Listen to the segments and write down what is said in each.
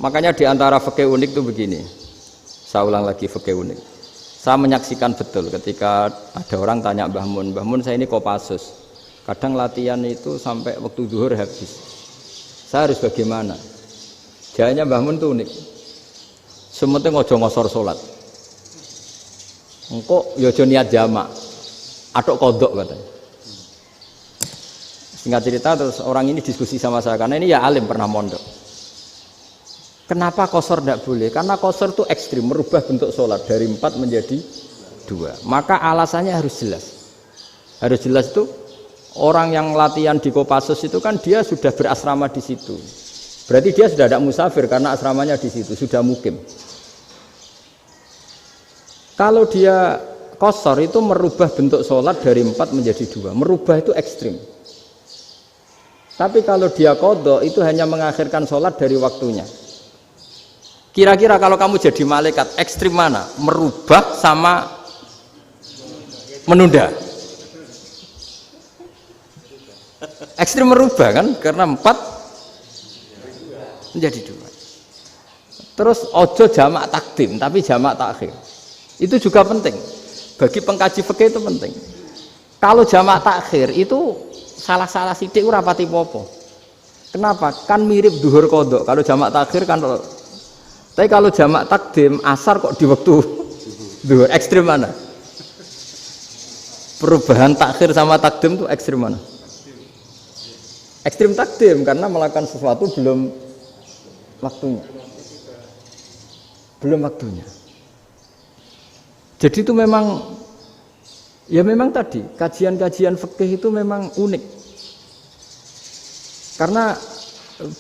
Makanya di antara fikih unik itu begini. Saya ulang lagi fikih unik. Saya menyaksikan betul ketika ada orang tanya Mbah Mun saya ini Kopassus. Kadang latihan itu sampai waktu zuhur habis. Saya harus bagaimana? Jawabnya Mbah Mun itu unik. Sementing ojo ngosor salat. Engko ya aja niat jamak. Atok kodok katanya. Singkat cerita terus orang ini diskusi sama saya karena ini ya alim pernah mondok. Kenapa qashar tidak boleh? Karena qashar itu ekstrim, merubah bentuk sholat dari 4 menjadi 2. Maka alasannya harus jelas. Harus jelas itu orang yang latihan di Kopassus itu kan dia sudah berasrama di situ. Berarti dia sudah tidak musafir karena asramanya di situ, sudah mukim. Kalau dia qashar itu merubah bentuk sholat dari 4 menjadi 2. Merubah itu ekstrim. Tapi kalau dia qadha itu hanya mengakhirkan sholat dari waktunya. Kira-kira kalau kamu jadi malaikat ekstrim mana? Merubah sama menunda? Ekstrim merubah kan? Karena 4 menjadi 2. Terus ojo jamak takdim tapi jamak takhir. Itu juga penting. Bagi pengkaji fikih itu penting. Kalau jamak takhir itu salah-salah sidik ora pati popo. Kenapa? Kan mirip duhur kodok. Kalau jamak takhir kan, tapi kalau jamak takdim asar kok di waktu duhur. Ekstrim mana? Perubahan takhir sama takdim itu ekstrim mana? Ekstrim takdim karena melakukan sesuatu belum waktunya. Belum waktunya. Jadi itu memang ya memang tadi kajian-kajian fikih itu memang unik. Karena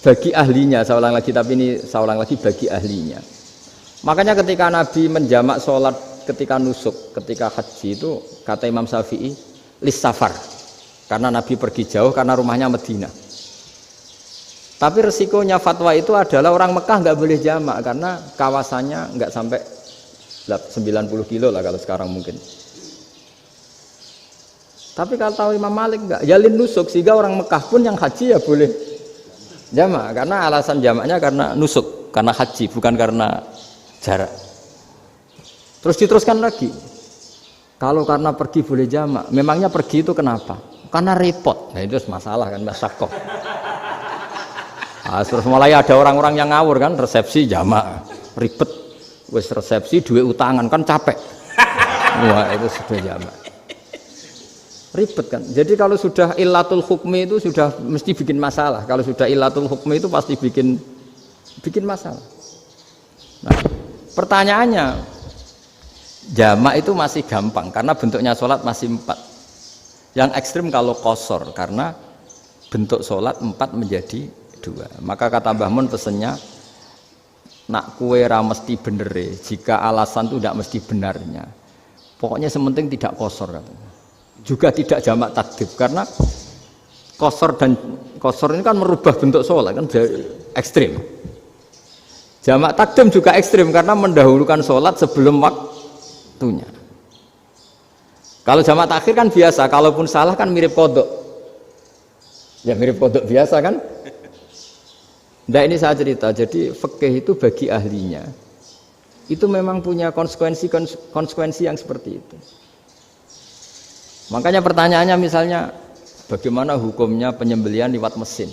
bagi ahlinya, saya ulang lagi tapi ini saya ulang lagi bagi ahlinya. Makanya ketika Nabi menjamak sholat ketika nusuk, ketika haji itu kata Imam Syafi'i lis safar. Karena Nabi pergi jauh karena rumahnya Madinah. Tapi resikonya fatwa itu adalah orang Mekah nggak boleh jamak karena kawasannya nggak sampai 90 kilo lah kalau sekarang mungkin. Tapi kalau tahu Imam Malik enggak, jalin nusuk sehingga orang Mekah pun yang haji ya boleh jamak karena alasan jamaknya karena nusuk, karena haji bukan karena jarak. Terus diteruskan lagi. Kalau karena pergi boleh jamak, memangnya pergi itu kenapa? Karena repot. Nah itu masalah kan masyakoh. Nah, terus mulai ada orang-orang yang ngawur kan resepsi jamak, ribet. Wes resepsi duit utangan kan capek. Wah itu sudah jamak. Ribet kan. Jadi kalau sudah illatul hukmi itu sudah mesti bikin masalah. Kalau sudah illatul hukmi itu pasti bikin masalah. Nah, pertanyaannya jamak itu masih gampang karena bentuknya sholat masih 4. Yang ekstrim kalau qashar karena bentuk sholat 4 menjadi 2. Maka kata Mbah Mun pesennya nak kue ra mesti benere jika alasan itu tidak mesti benarnya. Pokoknya sementing tidak qashar katanya. Juga tidak jamak takdim karena qashar ini kan merubah bentuk sholat kan ekstrim. Jamak takdim juga ekstrim karena mendahulukan sholat sebelum waktunya. Kalau jamak takhir kan biasa, kalaupun salah kan mirip kodok. Ya mirip kodok biasa kan. Nah ini saya cerita, jadi fikih itu bagi ahlinya itu memang punya konsekuensi yang seperti itu. Makanya pertanyaannya misalnya bagaimana hukumnya penyembelihan lewat mesin?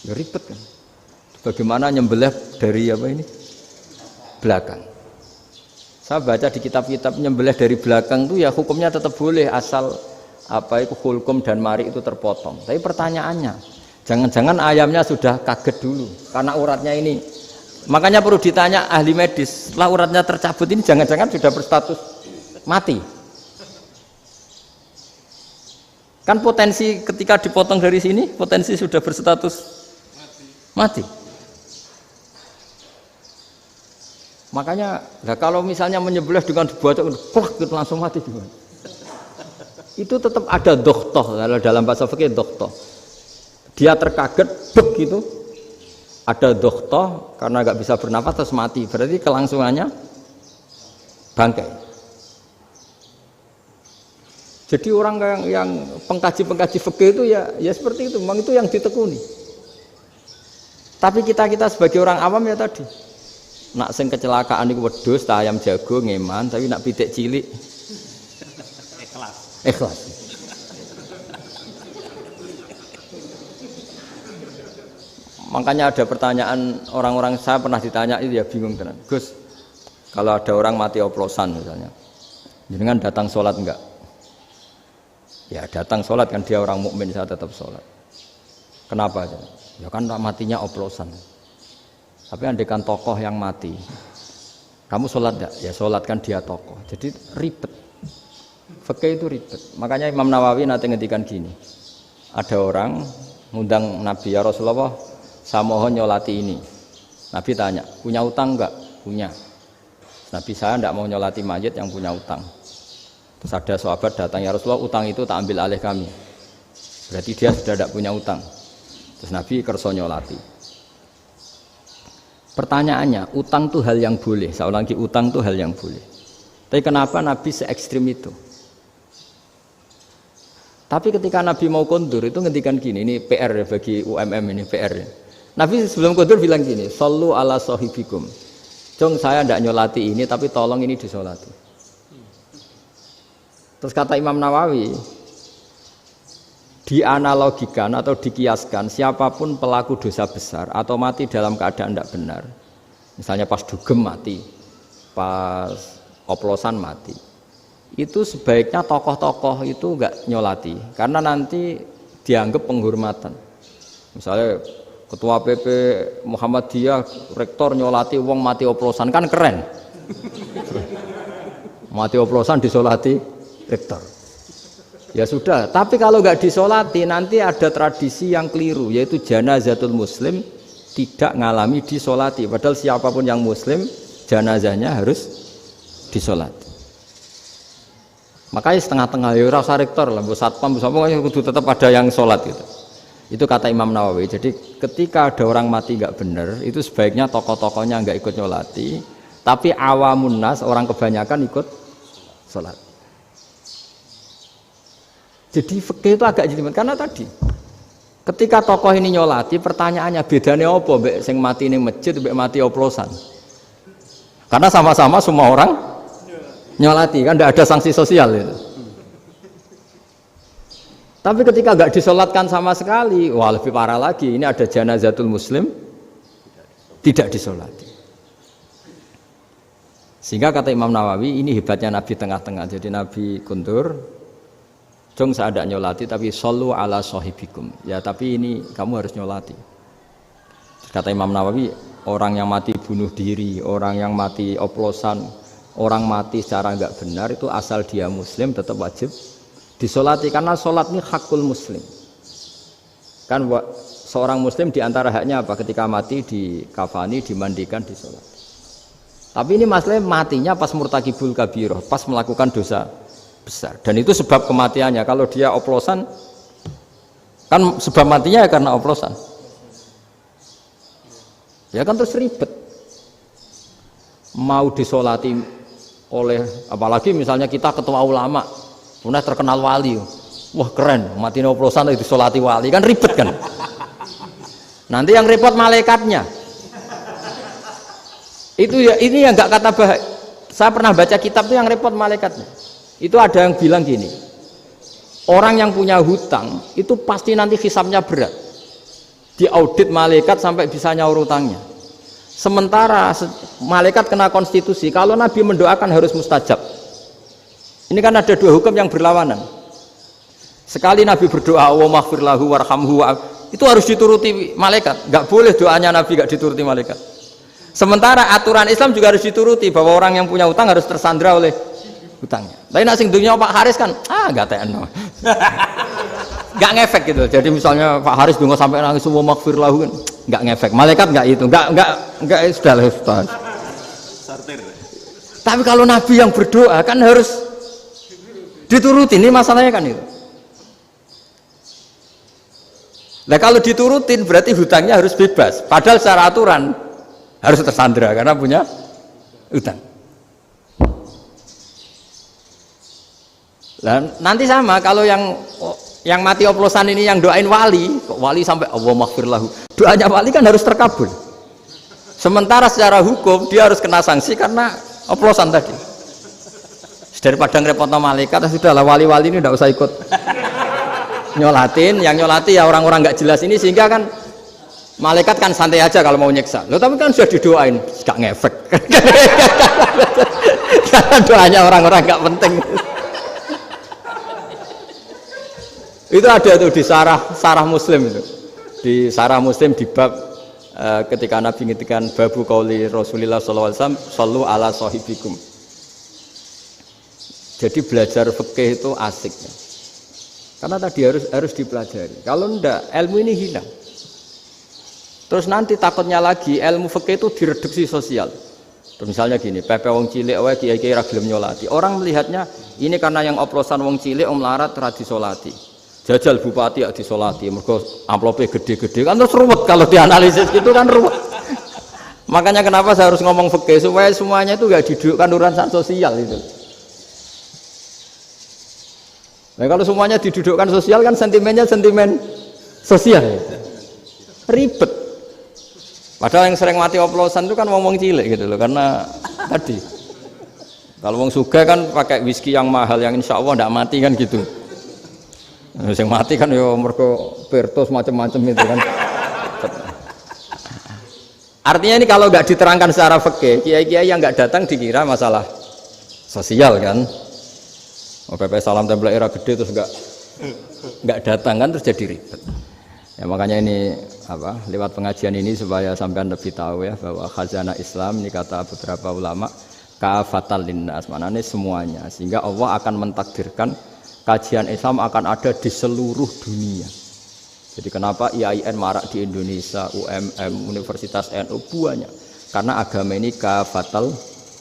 Ya ribet kan. Bagaimana nyembelih dari apa ini? Belakang. Saya baca di kitab-kitab nyembelih dari belakang itu ya hukumnya tetap boleh asal apa itu hulkum dan mari itu terpotong. Tapi pertanyaannya, jangan-jangan ayamnya sudah kaget dulu karena uratnya ini. Makanya perlu ditanya ahli medis, setelah uratnya tercabut ini jangan-jangan sudah berstatus mati. Kan potensi ketika dipotong dari sini, potensi sudah berstatus mati. Makanya, nah kalau misalnya menyembelih dengan dibaca, plak gitu langsung mati juga. Itu tetap ada dokhtoh, kalau dalam bahasa fikih dokhtoh. Dia terkaget, begitu, ada dokhtoh karena nggak bisa bernafas terus mati. Berarti kelangsungannya bangkai. Jadi orang yang pengkaji-pengkaji fikih itu ya seperti itu, memang itu yang ditekuni. Tapi kita sebagai orang awam ya tadi, nak sing kecelakaan iku wedhus, ayam jago ngeman, tapi nak pitik cilik ikhlas. Makanya ada pertanyaan orang-orang, saya pernah ditanya itu ya bingung tenan. Gus, kalau ada orang mati oplosan misalnya, jenengan datang sholat enggak? Ya datang sholat kan, dia orang mukmin, saya tetap sholat. Kenapa? Ya kan matinya oplosan. Tapi andaikan tokoh yang mati, kamu sholat enggak? Ya sholat kan dia tokoh. Jadi ribet. Fikih itu ribet. Makanya Imam Nawawi nanti ngendikan gini. Ada orang ngundang Nabi, ya Rasulullah, saya mohon nyolati ini. Nabi tanya, punya utang enggak? Punya. Nabi, saya enggak mau nyolati mayit yang punya utang. Terus ada sahabat datang, ya Rasulullah, utang itu tak ambil alih kami. Berarti dia sudah tidak punya utang. Terus Nabi kerso nyolati. Pertanyaannya, utang itu hal yang boleh. Saya ulangi, utang itu hal yang boleh. Tapi kenapa Nabi se-ekstrim itu? Tapi ketika Nabi mau kondur itu ngendikan gini, ini PR ya bagi UMM, ini PR ya. Nabi sebelum kondur bilang gini, sallu ala sahibikum. Jong, saya tidak nyolati ini, tapi tolong ini disolati. Terus kata Imam Nawawi, dianalogikan atau dikiaskan, siapapun pelaku dosa besar atau mati dalam keadaan tidak benar, misalnya pas dugem mati, pas oplosan mati, itu sebaiknya tokoh-tokoh itu enggak nyolati, karena nanti dianggap penghormatan. Misalnya ketua PP Muhammadiyah, rektor nyolati wong mati oplosan, kan keren. Mati oplosan disolati rektor. Ya sudah, tapi kalau enggak disolati nanti ada tradisi yang keliru, yaitu janazatul muslim tidak ngalami disolati, padahal siapapun yang muslim janazahnya harus disolati. Makanya setengah-tengah ya rasa rektor lah, bu satpam, bu satpam kudu tetap ada yang sholat gitu. Itu kata Imam Nawawi. Jadi ketika ada orang mati nggak benar, itu sebaiknya tokoh-tokohnya nggak ikut nyolati, tapi awamun nas, orang kebanyakan ikut sholat. Jadi fikih itu agak jelimet karena tadi ketika tokoh ini nyolati, pertanyaannya bedanya apa mbek sing mati ning masjid mbek mati oplosan? Karena sama-sama semua orang nyolati, kan tidak ada sanksi sosial itu. Tapi ketika nggak disolatkan sama sekali, wah lebih parah lagi. Ini ada janazatul muslim tidak disolati. Sehingga kata Imam Nawawi, ini hebatnya Nabi tengah-tengah. Jadi Nabi kundur, jong saya tidak nyolati, tapi sallu ala sahibikum. Ya tapi ini kamu harus nyolati. Kata Imam Nawawi, orang yang mati bunuh diri, orang yang mati oplosan, orang mati secara enggak benar itu asal dia muslim tetap wajib disolati, karena sholat ini hakul muslim. Kan seorang muslim diantara haknya apa? Ketika mati dikafani, dimandikan, disolati. Tapi ini masalahnya matinya pas murtakibul kabiroh, pas melakukan dosa besar. Dan itu sebab kematiannya. Kalau dia oplosan, kan sebab matinya ya karena oplosan. Ya kan terus ribet. Mau disolati oleh, apalagi misalnya kita ketua ulama, punya terkenal wali, wah keren, mati oplosan itu disolati wali, kan ribet kan? Nanti yang repot malaikatnya. Itu ya, ini yang nggak kata bahaya. Saya pernah baca kitab itu yang repot malaikatnya. Itu ada yang bilang gini, orang yang punya hutang itu pasti nanti hisabnya berat, diaudit malaikat sampai bisa nyaur hutangnya. Sementara malaikat kena konstitusi, kalau Nabi mendoakan harus mustajab. Ini kan ada dua hukum yang berlawanan. Sekali Nabi berdoa, wa maghfir lahu warhamhu, itu harus dituruti malaikat. Nggak boleh doanya Nabi nggak dituruti malaikat. Sementara aturan Islam juga harus dituruti, bahwa orang yang punya utang harus tersandra oleh hutangnya. Tapi nak sing dunia Pak Haris kan, nggak TNO. Nggak ngefek gitu. Jadi misalnya Pak Haris dungo sampai nangis wa maghfir lahu kan, nggak ngefek. Malaikat nggak itu, nggak sudah lah Ustaz. Tapi kalau Nabi yang berdoa kan harus diturutin, ini masalahnya kan itu. Nah kalau diturutin berarti hutangnya harus bebas, padahal secara aturan harus tersandra karena punya hutang. Nah, nanti sama kalau yang mati oplosan ini yang doain wali, kok wali sampai Allah maghfir lahu, Doanya wali kan harus terkabul. Sementara secara hukum dia harus kena sanksi karena oplosan tadi. Daripada ngerepot malaikat, sudahlah wali-wali ini tidak usah ikut nyolatin. Yang nyolati ya orang-orang nggak jelas ini, sehingga kan malaikat kan santai aja kalau mau nyiksa. Loh, tapi kan sudah didoain, gak ngefek. Karena doanya orang-orang gak penting. Itu ada tuh di sarah Muslim itu. Di sarah Muslim di bab ketika Nabi ngintikan babu qauli Rasulullah sallallahu alaihi wasallam sallu ala sahibikum. Jadi belajar fikih itu asik ya. Karena tadi harus dipelajari. Kalau enggak, ilmu ini hilang. Terus nanti takutnya lagi ilmu fikih itu direduksi sosial. Misalnya gini, pepe wong cilik wae kiai-kiai ra gelem nyolati. Orang melihatnya ini karena yang oplosan wong cilik om larat ra disolati. Jajal bupati ya disolati, mergo amplope gede-gede kan terus ruwet kalau dianalisis gitu kan ruwet. Makanya kenapa saya harus ngomong fikih supaya semuanya itu enggak didudukkan urusan sosial itu. Nah, kalau semuanya didudukkan sosial kan sentimennya sentimen sosial. Ribet. Padahal yang sering mati oplosan itu kan wong-wong cilik gitu loh, karena tadi kalau wong sugih kan pakai whisky yang mahal yang insya Allah tidak mati kan gitu. Yang mati kan yo mergo Bertos macam-macam itu kan. Artinya ini kalau nggak diterangkan secara fikih, kiai-kiai yang nggak datang dikira masalah sosial kan. PP salam tempel era gede terus nggak datang kan terus jadi ribet. Ya makanya ini apa lewat pengajian ini supaya sampean lebih tahu ya bahwa khazanah Islam ini kata beberapa ulama kafatal linnas, maknanya semuanya, sehingga Allah akan mentakdirkan kajian Islam akan ada di seluruh dunia. Jadi kenapa IAIN marak di Indonesia, UMM, Universitas NU banyak, karena agama ini kafatal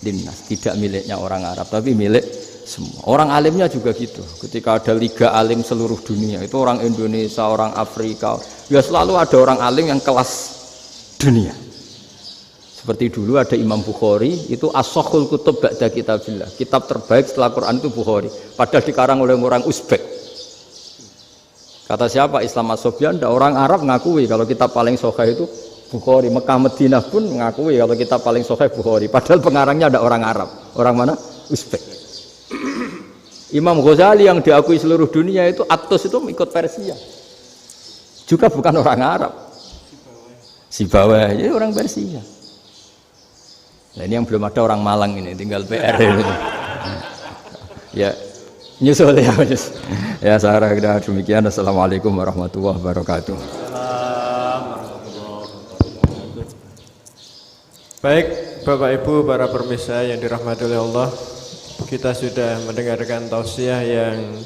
linnas, tidak miliknya orang Arab tapi milik semua. Orang alimnya juga gitu. Ketika ada liga alim seluruh dunia, itu orang Indonesia, orang Afrika, ya selalu ada orang alim yang kelas dunia. Seperti dulu ada Imam Bukhari, itu as-sakhul kutub ba'da kitabillah. Kitab terbaik setelah Quran itu Bukhari. Padahal dikarang oleh orang Uzbek. Kata siapa? Islam As-Sobyan, orang Arab ngakui kalau kitab paling sahih itu Bukhari. Mekah Madinah pun ngakui kalau kitab paling sahih Bukhari. Padahal pengarangnya ada orang Arab. Orang mana? Uzbek. Imam Ghazali yang diakui seluruh dunia itu Atos itu ikut Persia, juga bukan orang Arab, Sibawai jadi orang Persia. Nah ini yang belum ada orang Malang ini, tinggal PR ini. Ya nyusul ya mas. Ya saya kira demikian. Assalamualaikum warahmatullahi wabarakatuh. Baik Bapak Ibu para pemirsa yang dirahmati oleh Allah, kita sudah mendengarkan tausiah yang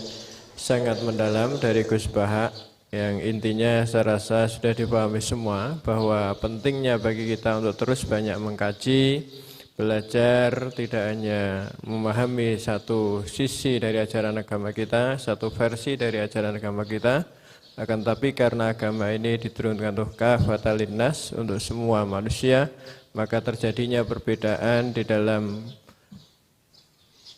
sangat mendalam dari Gus Baha, yang intinya saya rasa sudah dipahami semua bahwa pentingnya bagi kita untuk terus banyak mengkaji, belajar, tidak hanya memahami satu sisi dari ajaran agama kita, satu versi dari ajaran agama kita, akan tapi karena agama ini diturunkan untuk kafatal linnas, untuk semua manusia, maka terjadinya perbedaan di dalam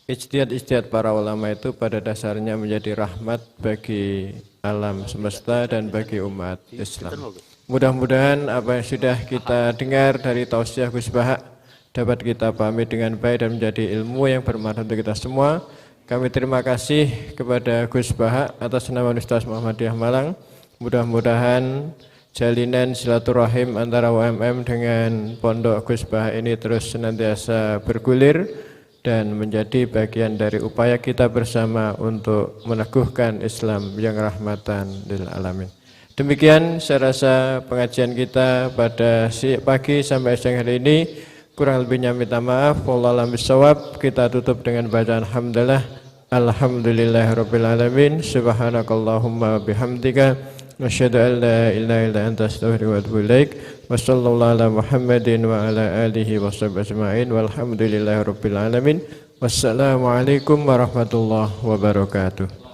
ijtihad para ulama itu pada dasarnya menjadi rahmat bagi alam semesta dan bagi umat Islam. Mudah-mudahan apa yang sudah kita dengar dari tausiah Gus Baha dapat kita pahami dengan baik dan menjadi ilmu yang bermanfaat untuk kita semua. Kami terima kasih kepada Gus Baha atas nama Universitas Muhammadiyah Malang. Mudah-mudahan jalinan silaturahim antara UMM dengan Pondok Gus Baha ini terus senantiasa bergulir dan menjadi bagian dari upaya kita bersama untuk meneguhkan Islam yang rahmatan lil alamin. Demikian saya rasa pengajian kita pada pagi sampai siang hari ini. Kurang lebihnya minta maaf. Wallahu a'lam bishawab. Kita tutup dengan bacaan hamdalah. Alhamdulillahirabbil alamin. Subhanakallahumma bihamdika asyhadu an la ilaha illa anta astaghfiruka wa atubu ilaik. Wa sallallahu ala Muhammadin wa ala alihi wa sahbihi ajma'in walhamdulillahirabbil alamin. Wassalamualaikum warahmatullahi wabarakatuh.